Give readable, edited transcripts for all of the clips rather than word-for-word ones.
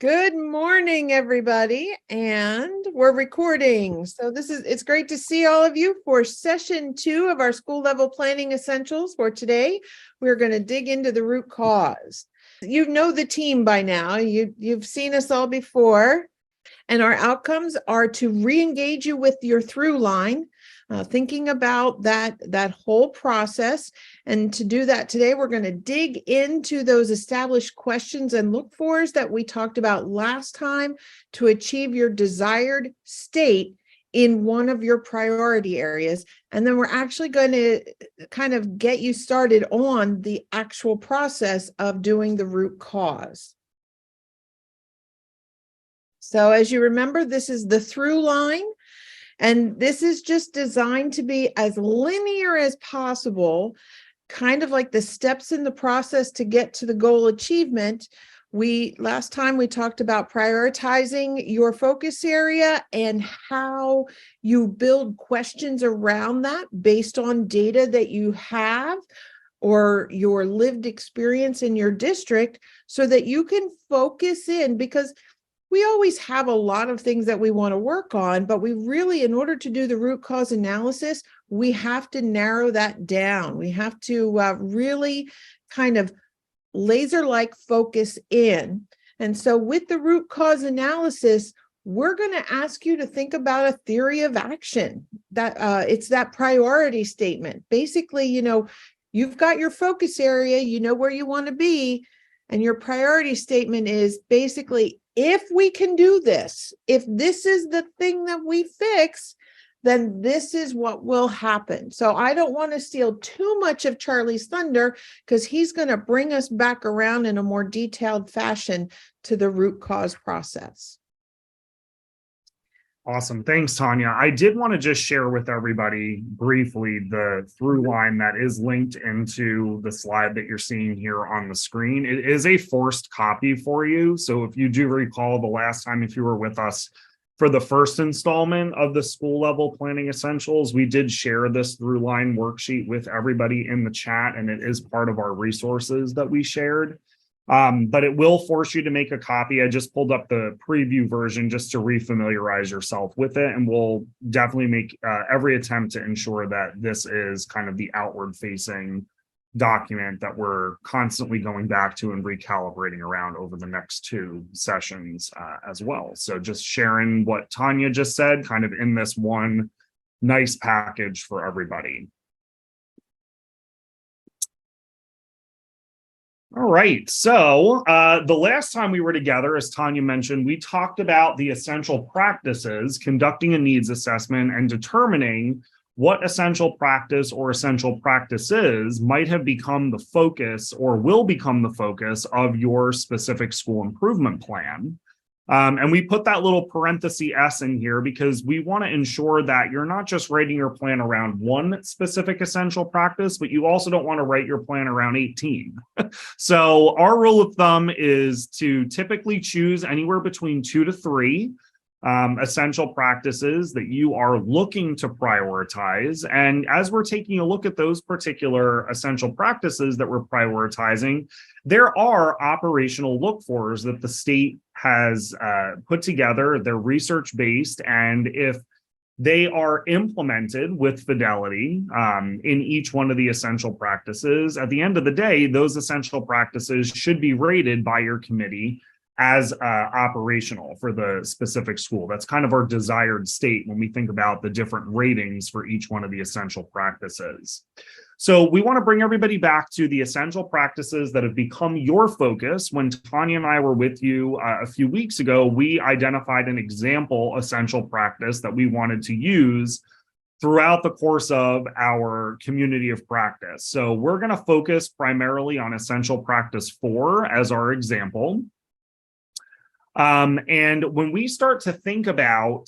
Good morning, everybody, and we're recording. So it's great to see all of you for session 2 of our school level planning essentials. For today, we're going to dig into the root cause. You know the team by now. You've seen us all before, and our outcomes are to re-engage you with your through line, thinking about that whole process. And to do that today, we're going to dig into those established questions and look fors that we talked about last time to achieve your desired state in one of your priority areas. And then we're actually going to kind of get you started on the actual process of doing the root cause. So as you remember, this is the through line. And this is just designed to be as linear as possible, kind of like the steps in the process to get to the goal achievement. Last time we talked about prioritizing your focus area and how you build questions around that based on data that you have or your lived experience in your district so that you can focus in, because we always have a lot of things that we want to work on, but we really, in order to do the root cause analysis, we have to narrow that down. We have to really kind of laser-like focus in. And so with the root cause analysis, we're going to ask you to think about a theory of action. That it's that priority statement. Basically, you've got your focus area, you know where you want to be, and your priority statement is basically, if we can do this, if this is the thing that we fix, then this is what will happen. So I don't want to steal too much of Charlie's thunder because he's going to bring us back around in a more detailed fashion to the root cause process. Awesome. Thanks, Tanya. I did want to just share with everybody briefly the through line that is linked into the slide that you're seeing here on the screen. It is a forced copy for you. So if you do recall the last time, if you were with us for the first installment of the school level planning essentials, we did share this through line worksheet with everybody in the chat, and it is part of our resources that we shared. But it will force you to make a copy. I just pulled up the preview version just to refamiliarize yourself with it, and we'll definitely make every attempt to ensure that this is kind of the outward facing document that we're constantly going back to and recalibrating around over the next 2 sessions as well. So just sharing what Tanya just said, kind of in this one nice package for everybody. All right, so the last time we were together, as Tanya mentioned, we talked about the essential practices, conducting a needs assessment and determining what essential practice or essential practices might have become the focus or will become the focus of your specific school improvement plan. And we put that little parenthesis S in here because we want to ensure that you're not just writing your plan around one specific essential practice, but you also don't want to write your plan around 18. So our rule of thumb is to typically choose anywhere between 2 to 3 essential practices that you are looking to prioritize. And as we're taking a look at those particular essential practices that we're prioritizing, there are operational look-fors that the state has put together. They're research-based, and if they are implemented with fidelity in each one of the essential practices, at the end of the day, those essential practices should be rated by your committee as operational for the specific school. That's kind of our desired state when we think about the different ratings for each one of the essential practices. So we want to bring everybody back to the essential practices that have become your focus. When Tanya and I were with you a few weeks ago, we identified an example essential practice that we wanted to use throughout the course of our community of practice. So we're going to focus primarily on essential practice 4 as our example. And when we start to think about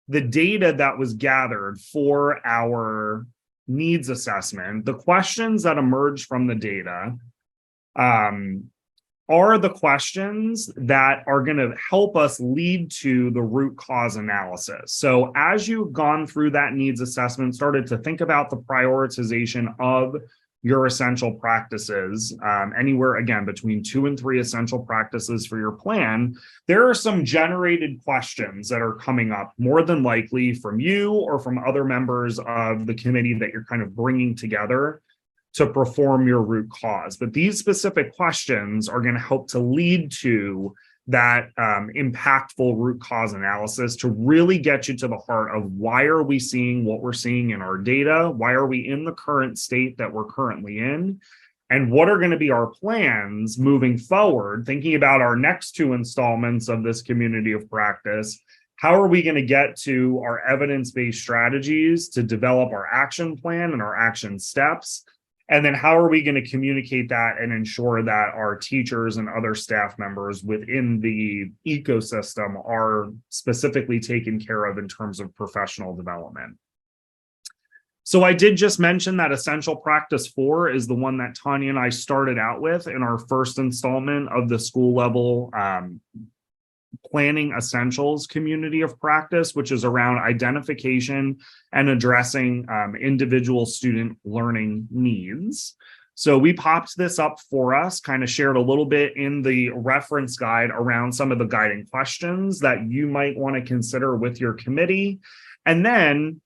the data that was gathered for our needs assessment, the questions that emerge from the data are the questions that are going to help us lead to the root cause analysis. So as you've gone through that needs assessment, started to think about the prioritization of your essential practices, anywhere again between 2 and 3 essential practices for your plan, there are some generated questions that are coming up more than likely from you or from other members of the committee that you're kind of bringing together to perform your root cause. But these specific questions are going to help to lead to that impactful root cause analysis to really get you to the heart of why are we seeing what we're seeing in our data? Why are we in the current state that we're currently in? And what are going to be our plans moving forward, thinking about our next 2 installments of this community of practice? How are we going to get to our evidence-based strategies to develop our action plan and our action steps? And then how are we going to communicate that and ensure that our teachers and other staff members within the ecosystem are specifically taken care of in terms of professional development? So I did just mention that Essential Practice 4 is the one that Tanya and I started out with in our first installment of the school level planning essentials community of practice, which is around identification and addressing individual student learning needs. So we popped this up for us, kind of shared a little bit in the reference guide around some of the guiding questions that you might want to consider with your committee. And then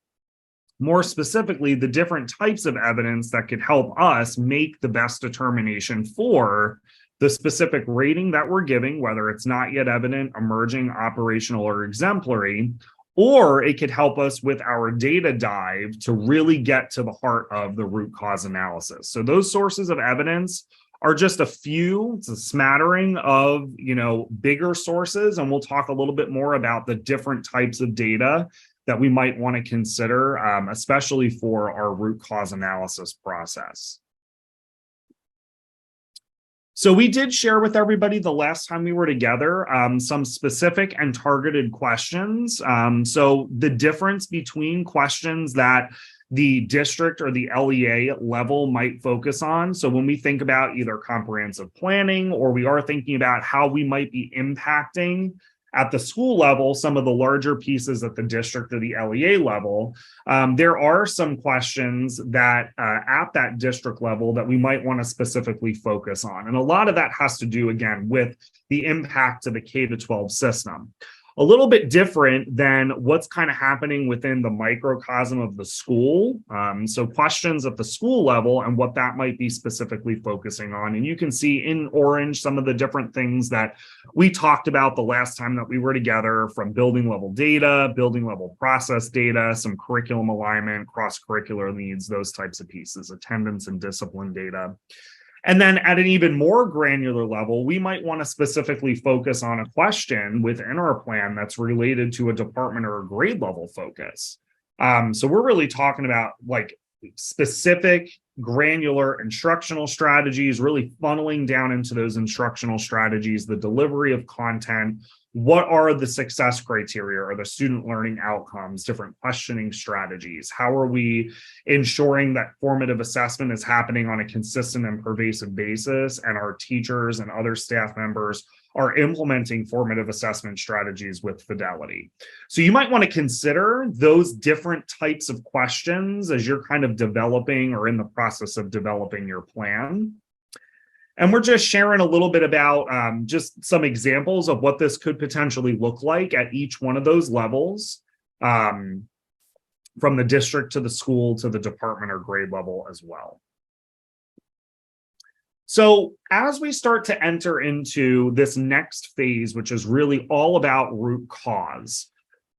more specifically, the different types of evidence that could help us make the best determination for the specific rating that we're giving, whether it's not yet evident, emerging, operational, or exemplary, or it could help us with our data dive to really get to the heart of the root cause analysis. So those sources of evidence are just a few, it's a smattering of, bigger sources, and we'll talk a little bit more about the different types of data that we might want to consider, especially for our root cause analysis process. So we did share with everybody the last time we were together some specific and targeted questions. So the difference between questions that the district or the LEA level might focus on. So when we think about either comprehensive planning or we are thinking about how we might be impacting at the school level, some of the larger pieces at the district or the LEA level, there are some questions that at that district level that we might want to specifically focus on. And a lot of that has to do, again, with the impact of the K-12 system. A little bit different than what's kind of happening within the microcosm of the school. So questions at the school level and what that might be specifically focusing on. And you can see in orange some of the different things that we talked about the last time that we were together, from building level data, building level process data, some curriculum alignment, cross-curricular needs, those types of pieces, attendance and discipline data. And then at an even more granular level, we might want to specifically focus on a question within our plan that's related to a department or a grade level focus. So we're really talking about like specific granular instructional strategies, really funneling down into those instructional strategies, the delivery of content. What are the success criteria or the student learning outcomes, different questioning strategies? How are we ensuring that formative assessment is happening on a consistent and pervasive basis, and our teachers and other staff members are implementing formative assessment strategies with fidelity? So you might want to consider those different types of questions as you're kind of developing or in the process of developing your plan. And we're just sharing a little bit about just some examples of what this could potentially look like at each one of those levels, from the district to the school to the department or grade level as well. So as we start to enter into this next phase, which is really all about root cause,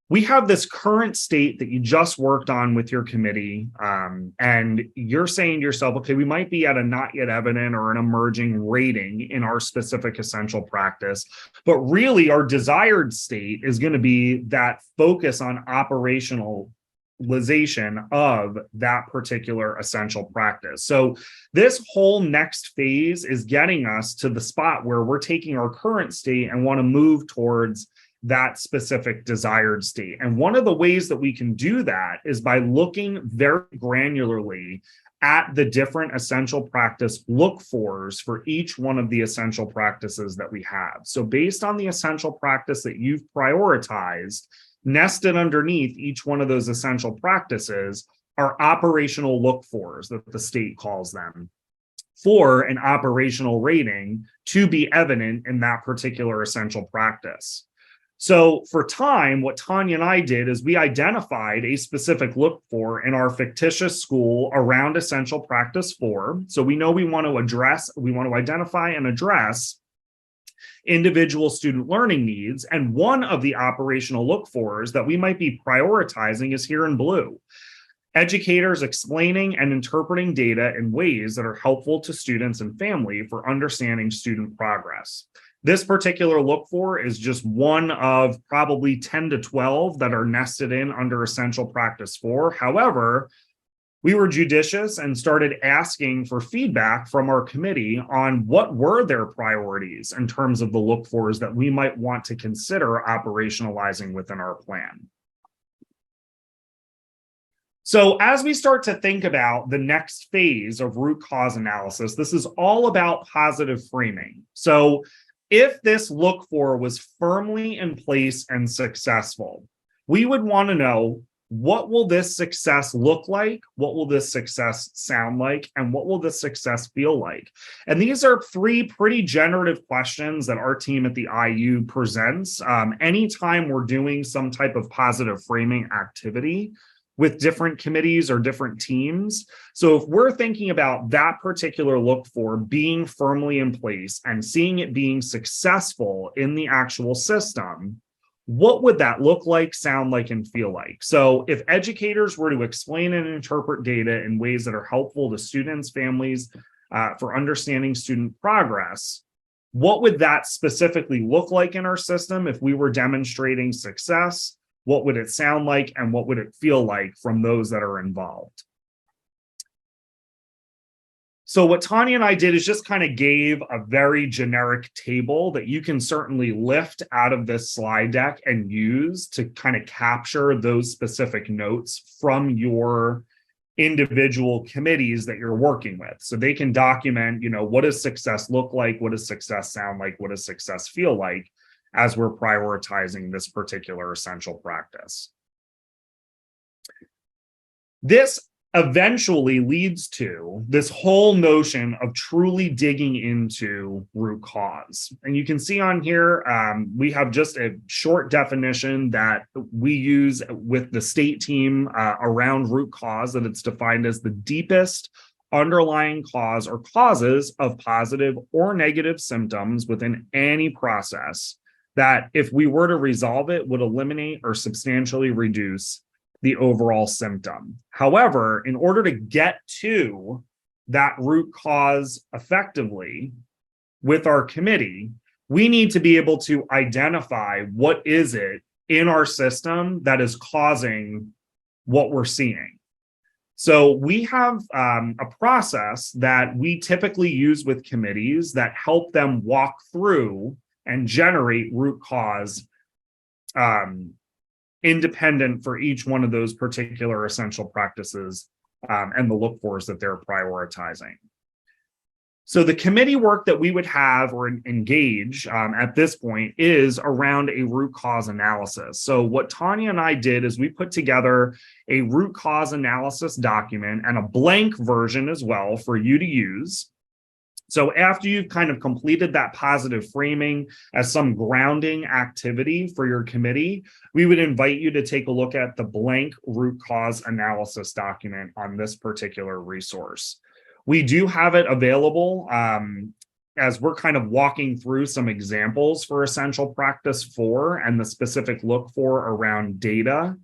we have this current state that you just worked on with your committee, and you're saying to yourself, okay, we might be at a not yet evident or an emerging rating in our specific essential practice, but really our desired state is going to be that focus on operationalization of that particular essential practice. So this whole next phase is getting us to the spot where we're taking our current state and want to move towards that specific desired state. And one of the ways that we can do that is by looking very granularly at the different essential practice look-fors for each one of the essential practices that we have. So based on the essential practice that you've prioritized, nested underneath each one of those essential practices are operational look-fors that the state calls them. for an operational rating to be evident in that particular essential practice. So for time, what Tanya and I did is we identified a specific look for in our fictitious school around essential practice 4. So we know we want to identify and address individual student learning needs. And one of the operational look fors that we might be prioritizing is here in blue. Educators explaining and interpreting data in ways that are helpful to students and family for understanding student progress. This particular look for is just one of probably 10 to 12 that are nested in under essential practice 4. However, we were judicious and started asking for feedback from our committee on what were their priorities in terms of the look fors that we might want to consider operationalizing within our plan. So as we start to think about the next phase of root cause analysis, this is all about positive framing. So if this look for was firmly in place and successful, we would want to know, what will this success look like? What will this success sound like? And what will this success feel like? And these are 3 pretty generative questions that our team at the IU presents anytime we're doing some type of positive framing activity with different committees or different teams. So if we're thinking about that particular look for being firmly in place and seeing it being successful in the actual system, what would that look like, sound like, and feel like? So if educators were to explain and interpret data in ways that are helpful to students, families, for understanding student progress, what would that specifically look like in our system if we were demonstrating success? What would it sound like, and what would it feel like from those that are involved? So what Tanya and I did is just kind of gave a very generic table that you can certainly lift out of this slide deck and use to kind of capture those specific notes from your individual committees that you're working with. So they can document, what does success look like? What does success sound like? What does success feel like as we're prioritizing this particular essential practice? This eventually leads to this whole notion of truly digging into root cause. And you can see on here, we have just a short definition that we use with the state team around root cause, that it's defined as the deepest underlying cause or causes of positive or negative symptoms within any process that, if we were to resolve it, would eliminate or substantially reduce the overall symptom. However, in order to get to that root cause effectively with our committee, we need to be able to identify what is it in our system that is causing what we're seeing. So we have a process that we typically use with committees that help them walk through and generate root cause independent for each one of those particular essential practices and the look fors that they're prioritizing. So the committee work that we would have or engage at this point is around a root cause analysis. So what Tanya and I did is we put together a root cause analysis document and a blank version as well for you to use. So after you've kind of completed that positive framing as some grounding activity for your committee, we would invite you to take a look at the blank root cause analysis document on this particular resource. We do have it available as we're kind of walking through some examples for essential practice 4 and the specific look for around data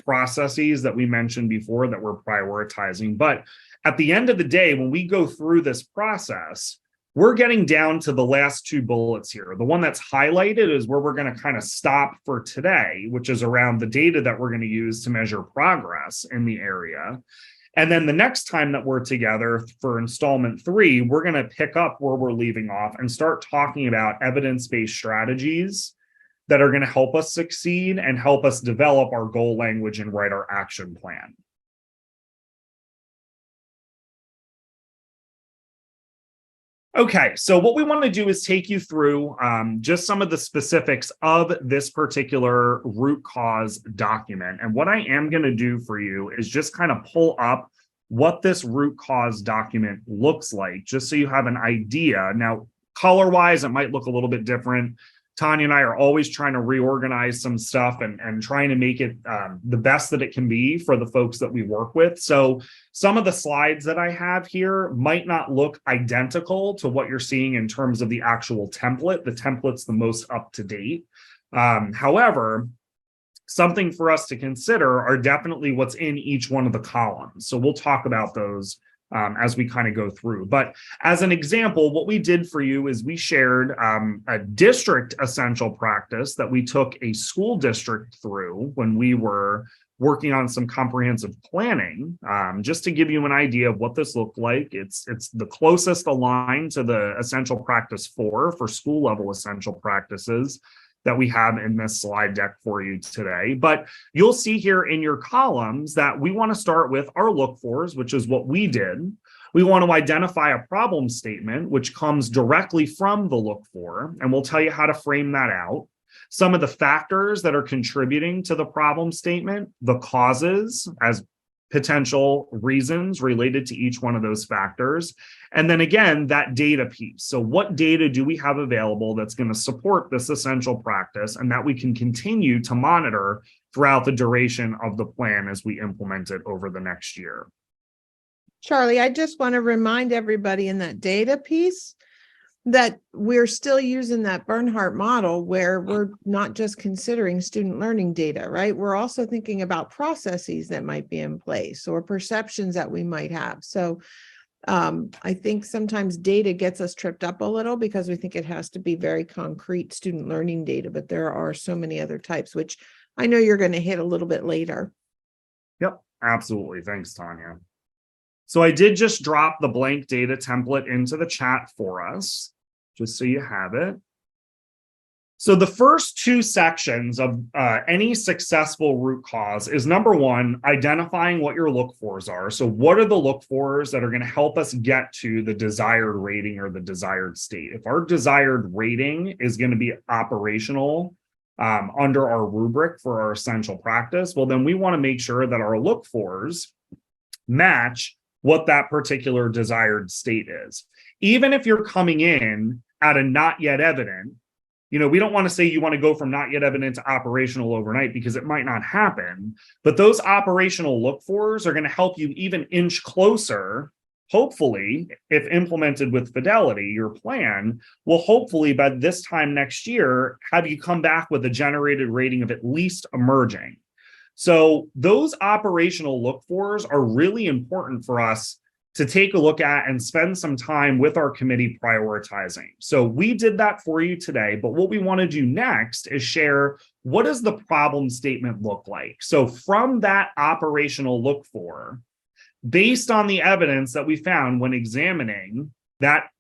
processes that we mentioned before that we're prioritizing. But at the end of the day, when we go through this process, we're getting down to the last 2 bullets here. The one that's highlighted is where we're going to kind of stop for today, which is around the data that we're going to use to measure progress in the area. And then the next time that we're together for installment 3, we're going to pick up where we're leaving off and start talking about evidence-based strategies that are going to help us succeed and help us develop our goal language and write our action plan. Okay, so what we want to do is take you through just some of the specifics of this particular root cause document. And what I am going to do for you is just kind of pull up what this root cause document looks like, just so you have an idea. Now, color-wise, it might look a little bit different. Tanya and I are always trying to reorganize some stuff and trying to make it the best that it can be for the folks that we work with. So some of the slides that I have here might not look identical to what you're seeing in terms of the actual template. The template's the most up to date. However, something for us to consider are definitely what's in each one of the columns. So we'll talk about those as we kind of go through. But as an example, what we did for you is we shared a district essential practice that we took a school district through when we were working on some comprehensive planning, just to give you an idea of what this looked like. It's the closest aligned to the essential practice for school level essential practices that we have in this slide deck for you today. But you'll see here in your columns that we want to start with our look fors, which is what we did. We want to identify a problem statement, which comes directly from the look for, and we'll tell you how to frame that out. Some of the factors that are contributing to the problem statement, the causes as potential reasons related to each one of those factors. And then again, that data piece. So what data do we have available that's going to support this essential practice and that we can continue to monitor throughout the duration of the plan as we implement it over the next year? Charlie, I just want to remind everybody in that data piece that we're still using that Bernhardt model where we're not just considering student learning data, right? We're also thinking about processes that might be in place or perceptions that we might have. So I think sometimes data gets us tripped up a little because we think it has to be very concrete student learning data, but there are so many other types, which I know you're going to hit a little bit later. Yep, absolutely. Thanks, Tanya. So I did just drop the blank data template into the chat for us, just so you have it. So the first two sections of any successful root cause is number one, identifying what your look fors are. So what are the look fors that are going to help us get to the desired rating or the desired state? If our desired rating is going to be operational under our rubric for our essential practice, well, then we want to make sure that our look fors match what that particular desired state is. Even if you're coming in at a not yet evident, we don't want to say you want to go from not yet evident to operational overnight because it might not happen, but those operational look fors are going to help you even inch closer. Hopefully, if implemented with fidelity, your plan will hopefully by this time next year have you come back with a generated rating of at least emerging. So those operational look fors are really important for us to take a look at and spend some time with our committee prioritizing. So we did that for you today, but what we want to do next is share what does the problem statement look like? So from that operational look for, based on the evidence that we found when examining that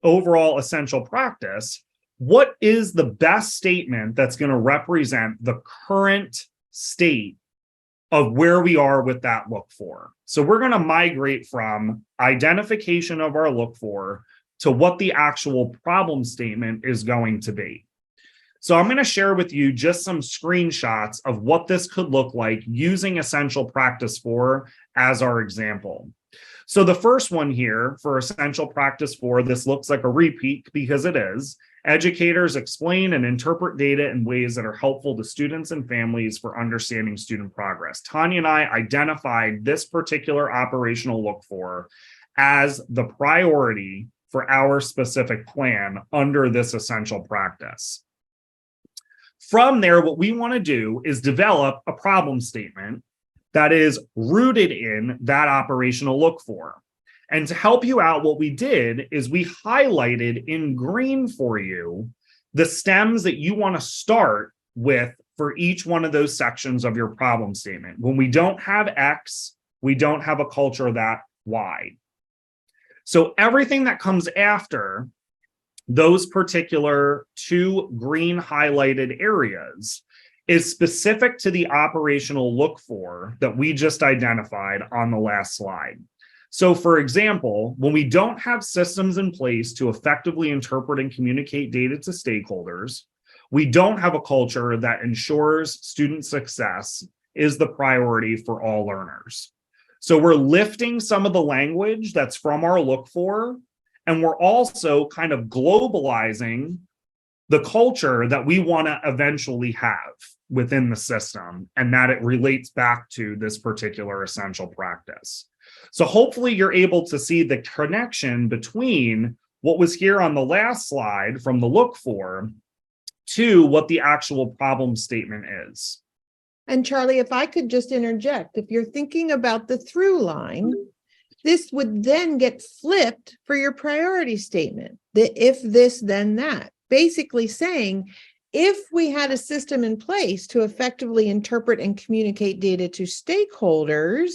overall essential practice, what is the best statement that's going to represent the current state of where we are with that look for? So we're going to migrate from identification of our look for to what the actual problem statement is going to be. So I'm going to share with you just some screenshots of what this could look like using essential practice for as our example. So the first one here for essential practice for, this looks like a repeat because it is. Educators explain and interpret data in ways that are helpful to students and families for understanding student progress. Tanya and I identified this particular operational look for as the priority for our specific plan under this essential practice. From there, what we want to do is develop a problem statement that is rooted in that operational look for. And to help you out, what we did is we highlighted in green for you the stems that you want to start with for each one of those sections of your problem statement. When we don't have X, we don't have a culture that Y. So everything that comes after those particular two green highlighted areas is specific to the operational look for that we just identified on the last slide. So for example, when we don't have systems in place to effectively interpret and communicate data to stakeholders, we don't have a culture that ensures student success is the priority for all learners. So we're lifting some of the language that's from our look for, and we're also kind of globalizing the culture that we want to eventually have within the system, and that it relates back to this particular essential practice. So hopefully you're able to see the connection between what was here on the last slide from the look for to what the actual problem statement is. And Charlie, if I could just interject, if you're thinking about the through line, this would then get flipped for your priority statement, the if this, then that. Basically saying, if we had a system in place to effectively interpret and communicate data to stakeholders,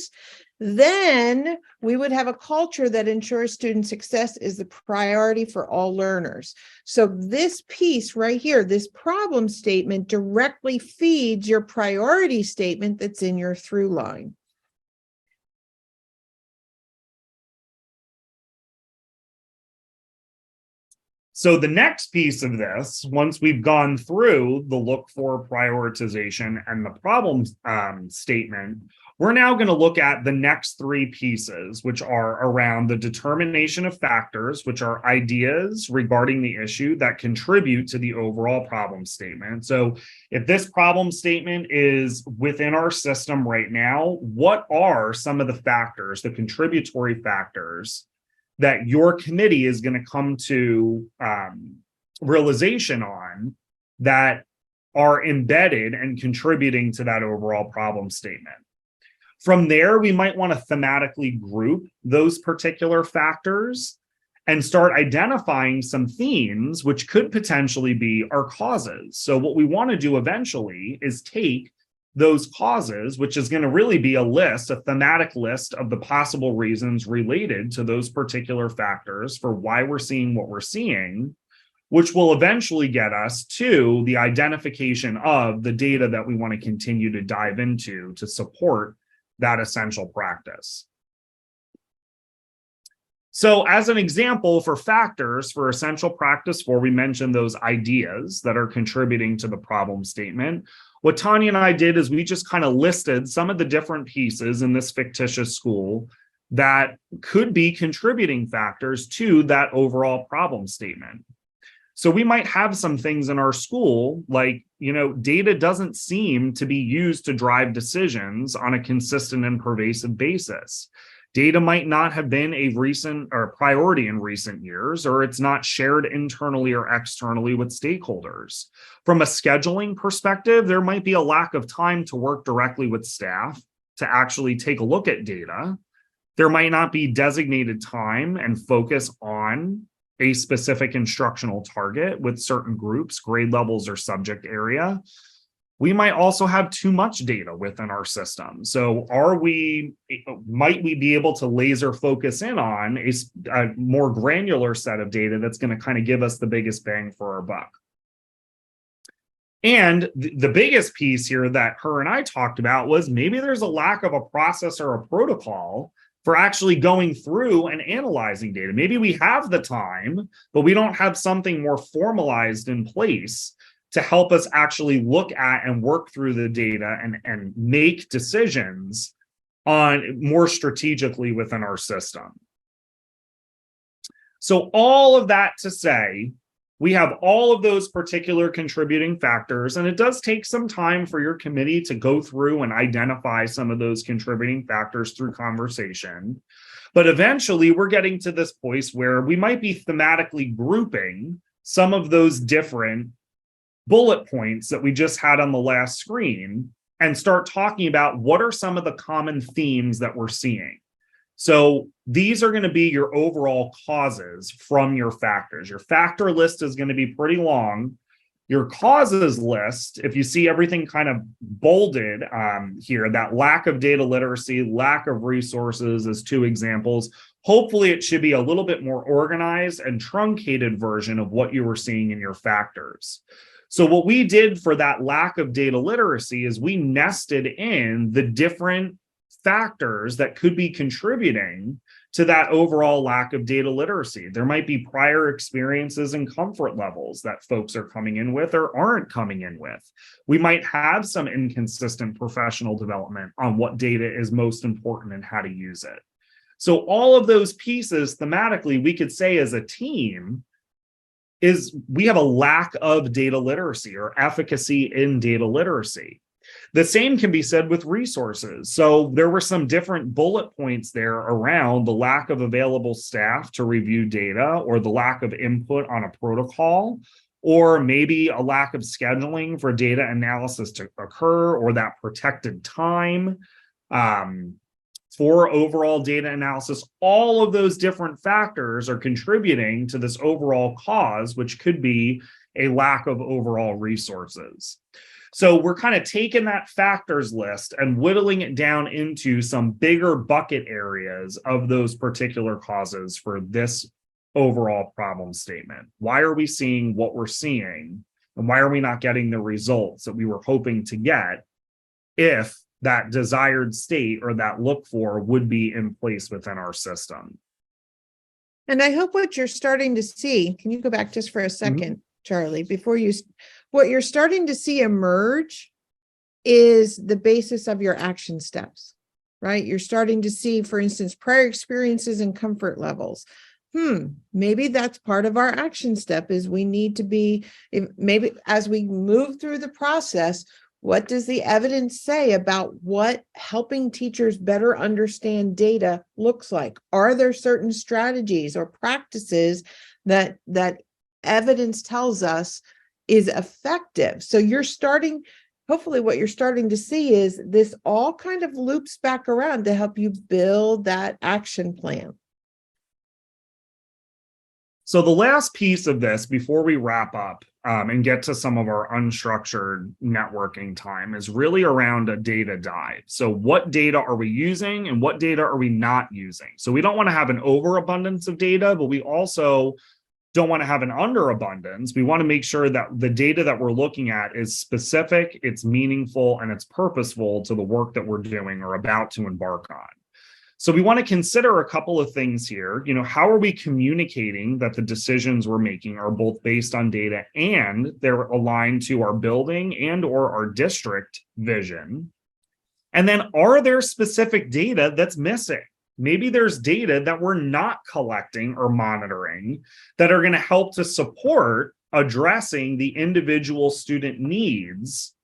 then we would have a culture that ensures student success is the priority for all learners. So this piece right here, this problem statement directly feeds your priority statement that's in your through line. So the next piece of this, once we've gone through the look for, prioritization, and the problem statement, we're now going to look at the next three pieces, which are around the determination of factors, which are ideas regarding the issue that contribute to the overall problem statement. So if this problem statement is within our system right now, what are some of the factors, the contributory factors that your committee is going to come to realization on that are embedded and contributing to that overall problem statement? From there, we might want to thematically group those particular factors and start identifying some themes, which could potentially be our causes. So what we want to do eventually is take those causes, which is going to really be a list, a thematic list of the possible reasons related to those particular factors for why we're seeing what we're seeing, which will eventually get us to the identification of the data that we want to continue to dive into to support that essential practice. So as an example for factors for essential practice 4, we mentioned those ideas that are contributing to the problem statement. What Tanya and I did is we just kind of listed some of the different pieces in this fictitious school that could be contributing factors to that overall problem statement. So we might have some things in our school like, data doesn't seem to be used to drive decisions on a consistent and pervasive basis. Data might not have been a recent or priority in recent years, or it's not shared internally or externally with stakeholders. From a scheduling perspective, there might be a lack of time to work directly with staff to actually take a look at data. There might not be designated time and focus on a specific instructional target with certain groups, grade levels, or subject area. We might also have too much data within our system. So might we be able to laser focus in on a more granular set of data that's going to kind of give us the biggest bang for our buck? And the biggest piece here that her and I talked about was maybe there's a lack of a process or a protocol for actually going through and analyzing data. Maybe we have the time, but we don't have something more formalized in place to help us actually look at and work through the data and make decisions on more strategically within our system. So all of that to say, we have all of those particular contributing factors, and it does take some time for your committee to go through and identify some of those contributing factors through conversation. But eventually we're getting to this place where we might be thematically grouping some of those different bullet points that we just had on the last screen and start talking about what are some of the common themes that we're seeing. So these are going to be your overall causes from your factors. Your factor list is going to be pretty long. Your causes list, if you see everything kind of bolded here, that lack of data literacy, lack of resources as 2 examples, hopefully it should be a little bit more organized and truncated version of what you were seeing in your factors. So what we did for that lack of data literacy is we nested in the different factors that could be contributing to that overall lack of data literacy. There might be prior experiences and comfort levels that folks are coming in with or aren't coming in with. We might have some inconsistent professional development on what data is most important and how to use it. So all of those pieces thematically, we could say as a team, is we have a lack of data literacy or efficacy in data literacy. The same can be said with resources. So there were some different bullet points there around the lack of available staff to review data, or the lack of input on a protocol, or maybe a lack of scheduling for data analysis to occur, or that protected time for overall data analysis. All of those different factors are contributing to this overall cause, which could be a lack of overall resources. So we're kind of taking that factors list and whittling it down into some bigger bucket areas of those particular causes for this overall problem statement. Why are we seeing what we're seeing? And why are we not getting the results that we were hoping to get if that desired state or that look for would be in place within our system? And I hope what you're starting to see, can you go back just for a second, Charlie, what you're starting to see emerge is the basis of your action steps, right? You're starting to see, for instance, prior experiences and comfort levels. Maybe that's part of our action step, is we need to be, maybe as we move through the process, what does the evidence say about what helping teachers better understand data looks like? Are there certain strategies or practices that evidence tells us is effective? So hopefully what you're starting to see is this all kind of loops back around to help you build that action plan. So the last piece of this before we wrap up and get to some of our unstructured networking time is really around a data dive. So what data are we using and what data are we not using? So we don't want to have an overabundance of data, but we also don't want to have an underabundance. We want to make sure that the data that we're looking at is specific, it's meaningful, and it's purposeful to the work that we're doing or about to embark on. So we want to consider a couple of things here. How are we communicating that the decisions we're making are both based on data and they're aligned to our building and or our district vision? And then are there specific data that's missing? Maybe there's data that we're not collecting or monitoring that are going to help to support addressing the individual student needs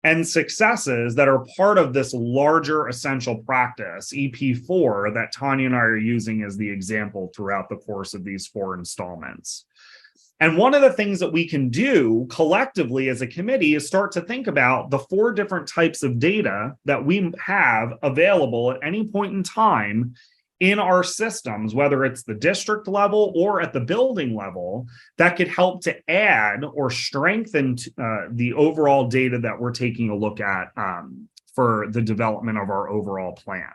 and successes that are part of this larger essential practice, EP4, that Tanya and I are using as the example throughout the course of these 4 installments. And one of the things that we can do collectively as a committee is start to think about the 4 different types of data that we have available at any point in time in our systems, whether it's the district level or at the building level, that could help to add or strengthen the overall data that we're taking a look at for the development of our overall plan.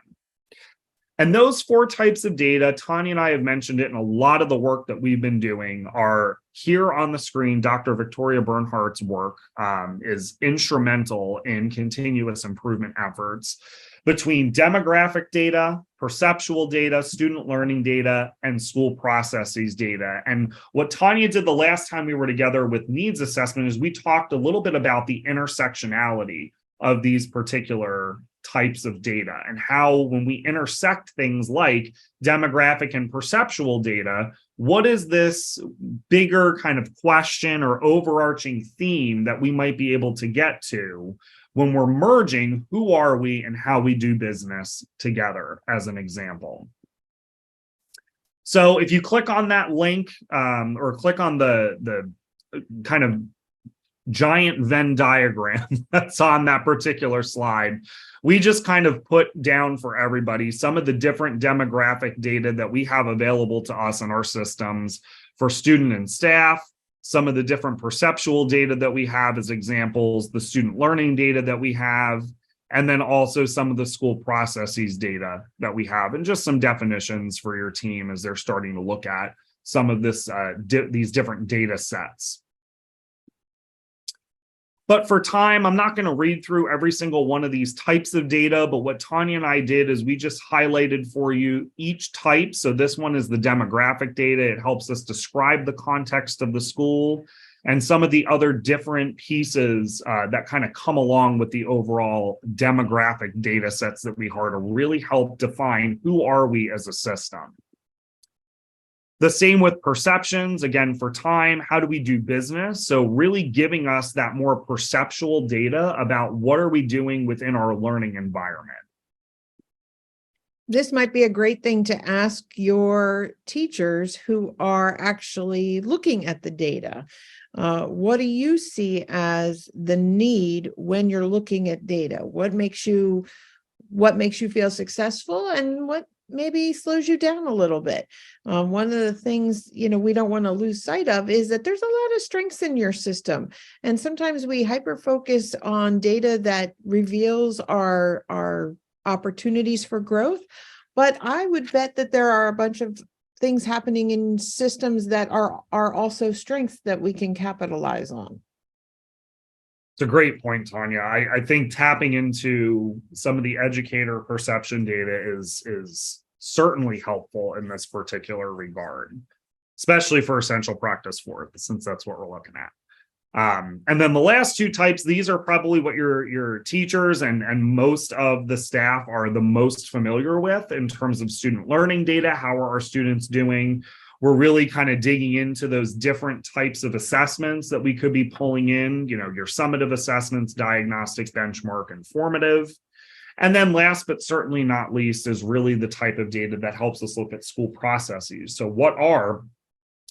And those 4 types of data, Tanya and I have mentioned it, and a lot of the work that we've been doing are here on the screen. Dr. Victoria Bernhardt's work is instrumental in continuous improvement efforts between demographic data, perceptual data, student learning data, and school processes data. And what Tanya did the last time we were together with needs assessment is we talked a little bit about the intersectionality of these particular types of data and how, when we intersect things like demographic and perceptual data, what is this bigger kind of question or overarching theme that we might be able to get to when we're merging who are we and how we do business together, as an example. So if you click on that link or click on the kind of giant Venn diagram that's on that particular slide, we just kind of put down for everybody some of the different demographic data that we have available to us in our systems for student and staff, some of the different perceptual data that we have as examples, the student learning data that we have, and then also some of the school processes data that we have, and just some definitions for your team as they're starting to look at some of this these different data sets. But for time, I'm not going to read through every single one of these types of data, but what Tanya and I did is we just highlighted for you each type. So this one is the demographic data. It helps us describe the context of the school and some of the other different pieces that kind of come along with the overall demographic data sets that we have to really help define who are we as a system. The same with perceptions, again, for time, how do we do business? So really giving us that more perceptual data about what are we doing within our learning environment. This might be a great thing to ask your teachers who are actually looking at the data. What do you see as the need when you're looking at data? What makes you feel successful, and what maybe slows you down a little bit? One of the things, we don't want to lose sight of is that there's a lot of strengths in your system. And sometimes we hyper focus on data that reveals our opportunities for growth. But I would bet that there are a bunch of things happening in systems that are also strengths that we can capitalize on. It's a great point, Tanya. I think tapping into some of the educator perception data is certainly helpful in this particular regard, especially for essential practice 4, since that's what we're looking at. And then the last 2 types, these are probably what your teachers and most of the staff are the most familiar with in terms of student learning data. How are our students doing? We're really kind of digging into those different types of assessments that we could be pulling in, your summative assessments, diagnostics, benchmark, and formative. And then last but certainly not least is really the type of data that helps us look at school processes. So what are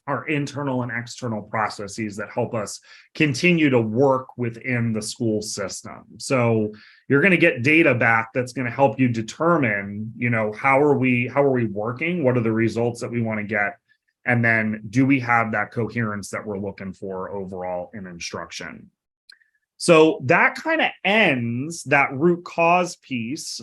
our internal and external processes that help us continue to work within the school system? So you're going to get data back that's going to help you determine, how are we working? What are the results that we want to get? And then do we have that coherence that we're looking for overall in instruction? So that kind of ends that root cause piece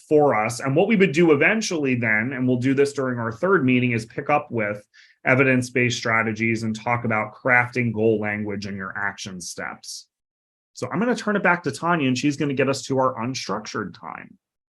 for us. And what we would do eventually then, and we'll do this during our 3rd meeting, is pick up with evidence-based strategies and talk about crafting goal language and your action steps. So I'm going to turn it back to Tanya, and she's going to get us to our unstructured time.